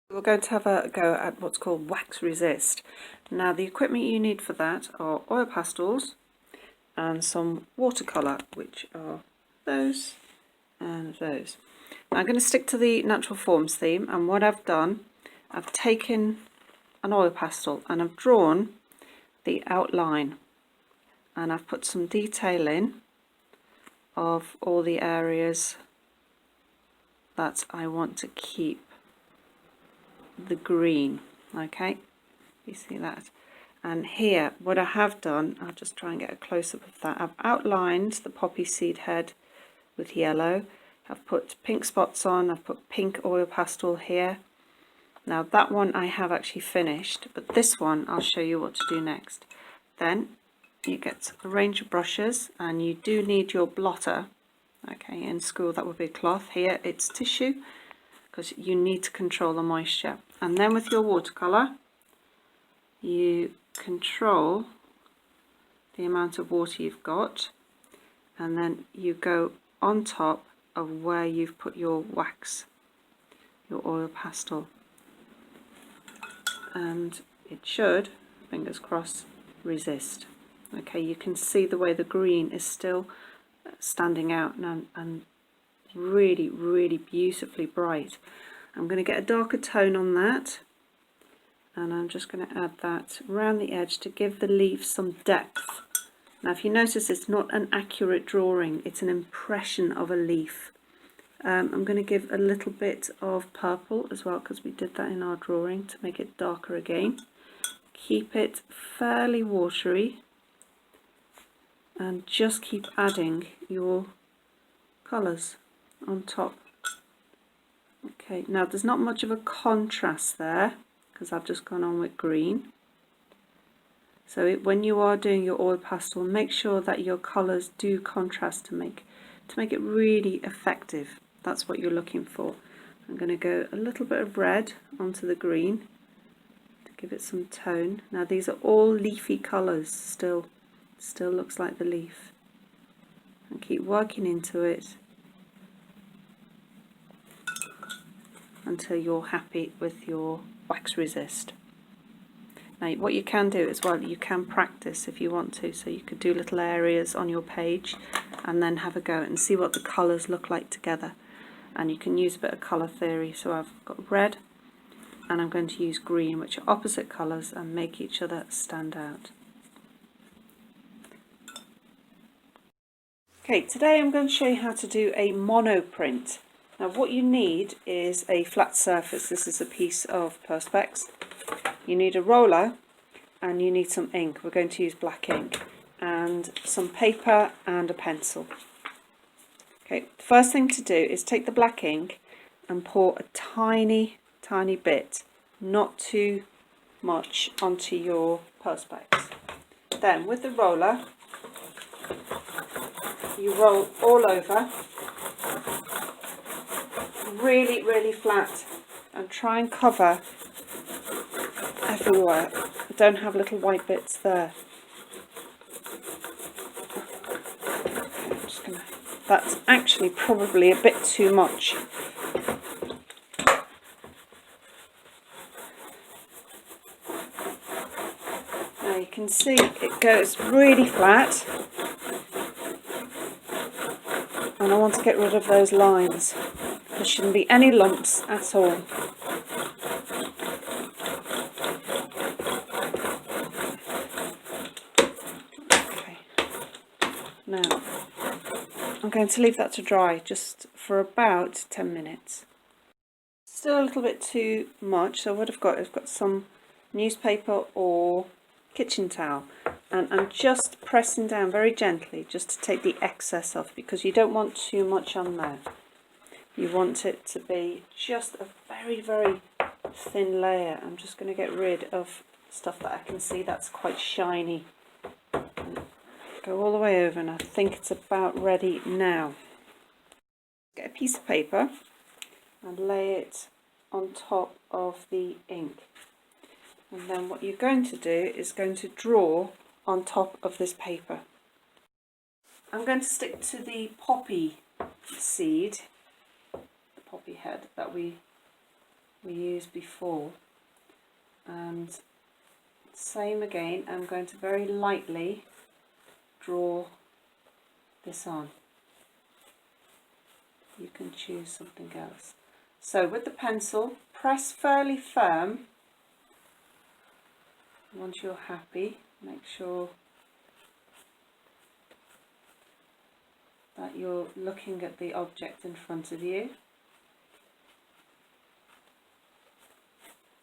We're going to have a go at what's called wax resist. Now the equipment you need for that are oil pastels and some watercolour, which are those and those. Now I'm going to stick to the natural forms theme, and what I've done, I've taken an oil pastel and I've drawn the outline, and I've put some detail in of all the areas that I want to keep the green. Okay, you see that? And here what I have done, I'll just try and get a close-up of that, I've outlined the poppy seed head with yellow, I've put pink spots on, I've put pink oil pastel here. Now that one I have actually finished, but this one I'll show you what to do next. Then you get a range of brushes, and you do need your blotter. Okay, in school that would be cloth, here it's tissue, because you need to control the moisture. And then with your watercolour, you control the amount of water you've got, and then you go on top of where you've put your wax, your oil pastel, and it should, fingers crossed, resist. Okay, you can see the way the green is still standing out and really, really beautifully bright. I'm going to get a darker tone on that, and I'm just going to add that around the edge to give the leaf some depth. Now if you notice, it's not an accurate drawing, it's an impression of a leaf. I'm going to give a little bit of purple as well, because we did that in our drawing, to make it darker again. Keep it fairly watery and just keep adding your colours on top. Okay, now there's not much of a contrast there because I've just gone on with green. So when you are doing your oil pastel, make sure that your colours do contrast to make it really effective. That's what you're looking for. I'm going to go a little bit of red onto the green to give it some tone. Now these are all leafy colours, still looks like the leaf. And keep working into it until you're happy with your wax resist. Now what you can do as well, you can practice if you want to, so you could do little areas on your page and then have a go and see what the colours look like together. And you can use a bit of colour theory. So I've got red and I'm going to use green, which are opposite colours and make each other stand out. Okay, today I'm going to show you how to do a mono print. Now what you need is a flat surface. This is a piece of Perspex. You need a roller and you need some ink. We're going to use black ink, and some paper and a pencil. Okay, the first thing to do is take the black ink and pour a tiny bit, not too much, onto your Perspex. Then with the roller you roll all over, really flat, and try and cover everywhere. Don't have little white bits there. That's actually probably a bit too much. Now you can see it goes really flat, and I want to get rid of those lines. There shouldn't be any lumps at all. Okay. Now I'm going to leave that to dry just for about 10 minutes. Still a little bit too much, so what I've got some newspaper or kitchen towel, and I'm just pressing down very gently just to take the excess off, because you don't want too much on there. You want it to be just a very thin layer. I'm just going to get rid of stuff that I can see that's quite shiny. Go all the way over, and I think it's about ready now. Get a piece of paper and lay it on top of the ink, and then what you're going to do is going to draw on top of this paper. I'm going to stick to the poppy seed, the poppy head that we we used before. And same again, I'm going to very lightly draw this on. You can choose something else. So with the pencil, press fairly firm. Once you're happy, make sure that you're looking at the object in front of you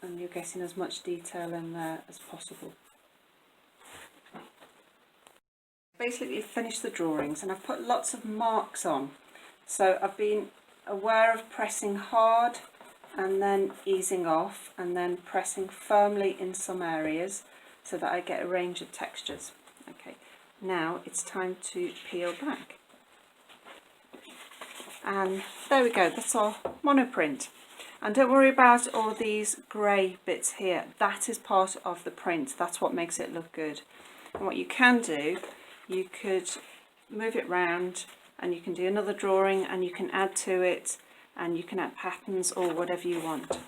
and you're getting as much detail in there as possible. Basically finished the drawings and I've put lots of marks on. So I've been aware of pressing hard and then easing off and then pressing firmly in some areas so that I get a range of textures. Okay, now it's time to peel back. And there we go, that's our monoprint. And don't worry about all these grey bits here, that is part of the print, that's what makes it look good. And what you can do, you could move it round and you can do another drawing and you can add to it and you can add patterns or whatever you want.